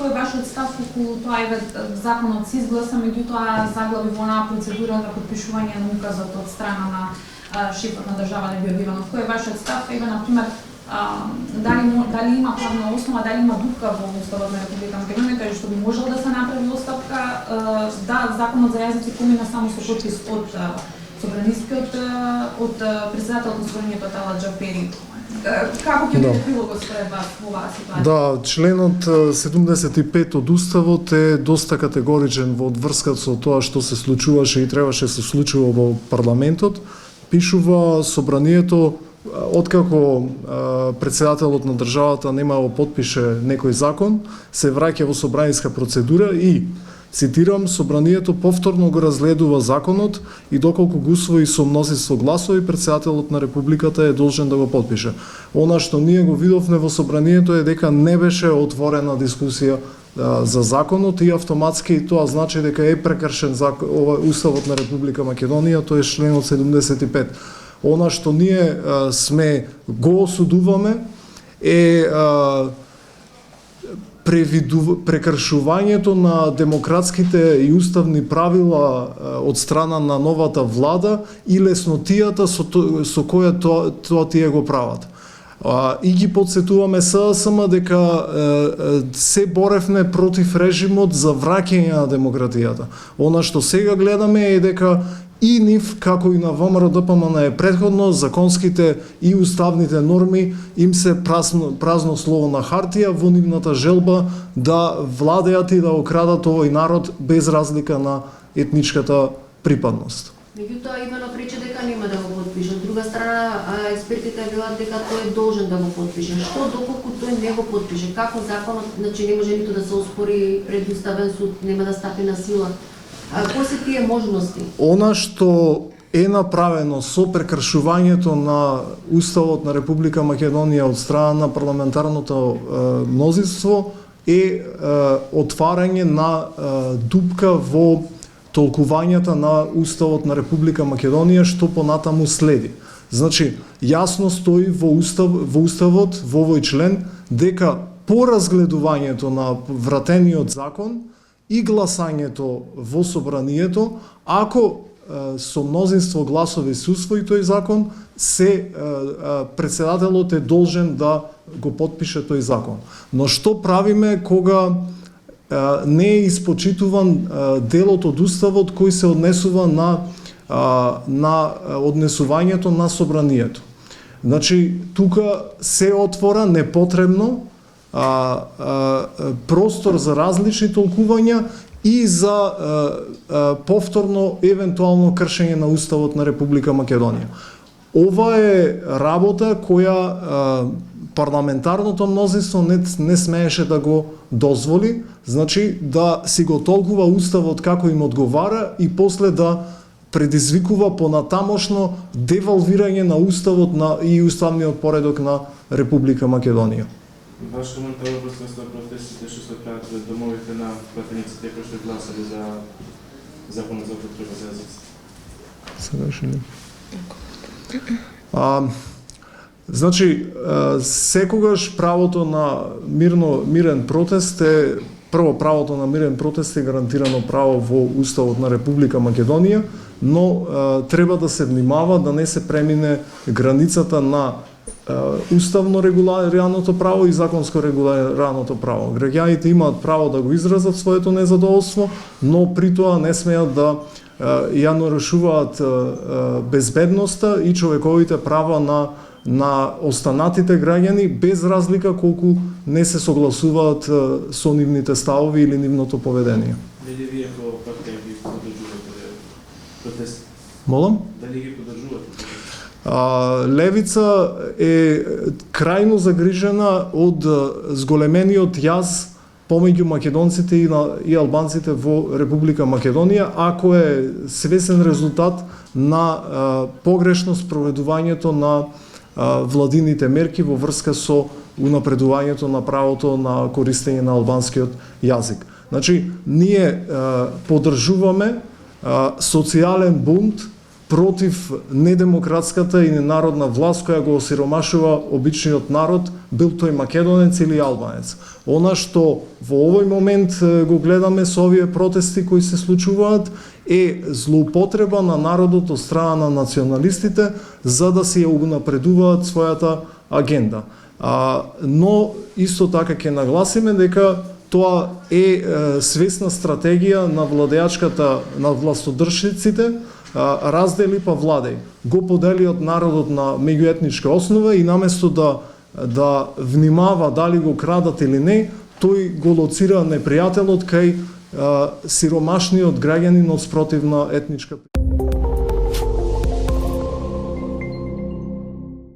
кој е вашиот став околу тоа еве законот се изгласа, меѓутоа заглави во онаа процедура за потпишување на указот од страна на шефот на држава Небио Биванов? Кој е вашиот став? Еве на пример дали има правна основа, дали има дупка во Уставот на Република Македонија каде што би можело да се направи оставка, да законот за јазици помина само со потпис од собранискиот од претседателот на собранието Тала Џафери. Како ќе биде прилогот според вас во оваа ситуација? Да, членот 75 од Уставот е доста категоричен во врска со тоа што се случуваше и требаше се случува во парламентот. Пишува собранието откако претседателот на државата нема да потпише некој закон, се враќа во собраниска процедура и цитирам, собранието повторно го разгледува законот и доколку го усвои со мнозинство гласови, претседателот на републиката е должен да го потпише. Она што ние го видовме во собранието е дека не беше отворена дискусија за законот и автоматски тоа значи дека е прекршен Уставот на Република Македонија, тоа е членот 75. Она што ние сме го осудуваме е прекршувањето на демократските и уставни правила од страна на новата влада и леснотијата со која тоа тие го прават. И ги подсетуваме СДСМ дека се боревме против режимот за враќање на демократијата. Она што сега гледаме е дека и нив, како и на ВМРО ДПМН е претходно, законските и уставните норми им се празно слово на хартија во нивната желба да владеат и да окрадат овој народ без разлика на етничката припадност. Меѓутоа Иванов рече дека нема да го потпише. Од друга страна, експертите велат дека тој е должен да го потпише. Што доколку тој не го потпише? Како законот, значи не може ниту да се оспори пред Уставен суд, нема да стапи на сила? Кои се тие можности? Она што е направено со прекршувањето на Уставот на Република Македонија од страна на парламентарното мнозинство е отварање на дупка во толкувањата на Уставот на Република Македонија што понатаму следи. Значи, јасно стои во Уставот, во овој член, дека по разгледувањето на вратениот закон и гласањето во собранието, ако со мнозинство гласови се усвои тој закон, претседателот е должен да го потпише тој закон. Но што правиме кога не е испочитуван делот од Уставот кој се однесува на однесувањето на собранието? Значи, тука се отвора непотребно простор за различни толкувања и за повторно евентуално кршење на Уставот на Република Македонија. Ова е работа која парламентарното мнозинство не смееше да го дозволи, значи да си го толкува Уставот како им одговара и после да предизвикува понатамошно девалвирање на Уставот и уставниот поредок на Република Македонија. Ваш коментар во врска со протестите што се прават во домовите на пратениците кои што гласале за законот за употреба за јазици? Сегашни. Значи, секогаш правото на мирен протест е прво правото на мирен протест е гарантирано право во Уставот на Република Македонија, но треба да се внимава да не се премине границата на уставно регулираното право и законско регулираното право. Граѓаните имаат право да го изразат своето незадоволство, но при тоа не смеат да ја нарушуваат безбедноста и човековите права на останатите граѓани без разлика колку не се согласуваат со нивните ставови или нивното поведение. Дали вие како партија ги поддржувате протести? Молам? Дали ги поддржувате? Левица е крајно загрижена од зголемениот јаз помеѓу македонците и албанците во Република Македонија, ако е свесен резултат на погрешно спроведувањето на владините мерки во врска со унапредувањето на правото на користење на албанскиот јазик. Значи, ние поддржуваме социјален бунт против недемократската и ненародна власт која го осиромашува обичниот народ, бил тој македонец или албанец. Она што во овој момент го гледаме со овие протести кои се случуваат е злоупотреба на народот од страна на националистите за да се ја унапредуваат својата агенда. Но исто така ќе нагласиме дека тоа е свесна стратегија на на властодржците, раздели па владеј. Го подели од народот на меѓуетничка основа и наместо да внимава дали го крадат или не, тој го лоцира непријателот кај сиромашниот граѓанин од спротивна етничка